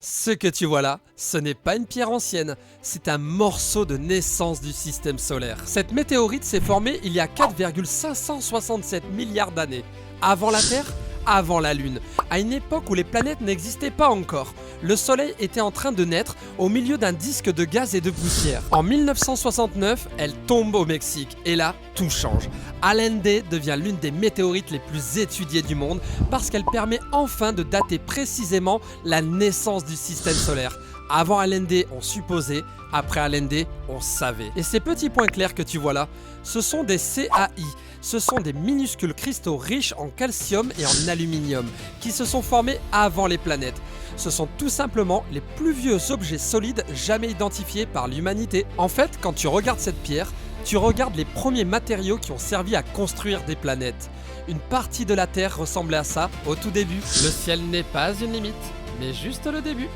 Ce que tu vois là, ce n'est pas une pierre ancienne, c'est un morceau de naissance du système solaire. Cette météorite s'est formée il y a 4,567 milliards d'années. Avant la Terre, avant la Lune, à une époque où les planètes n'existaient pas encore. Le Soleil était en train de naître au milieu d'un disque de gaz et de poussière. En 1969, elle tombe au Mexique et là, tout change. Allende devient l'une des météorites les plus étudiées du monde parce qu'elle permet enfin de dater précisément la naissance du système solaire. Avant Allende, on supposait, après Allende, on savait. Et ces petits points clairs que tu vois là, ce sont des CAI. Ce sont des minuscules cristaux riches en calcium et en aluminium qui se sont formés avant les planètes. Ce sont tout simplement les plus vieux objets solides jamais identifiés par l'humanité. En fait, quand tu regardes cette pierre, tu regardes les premiers matériaux qui ont servi à construire des planètes. Une partie de la Terre ressemblait à ça au tout début. Le ciel n'est pas une limite, mais juste le début.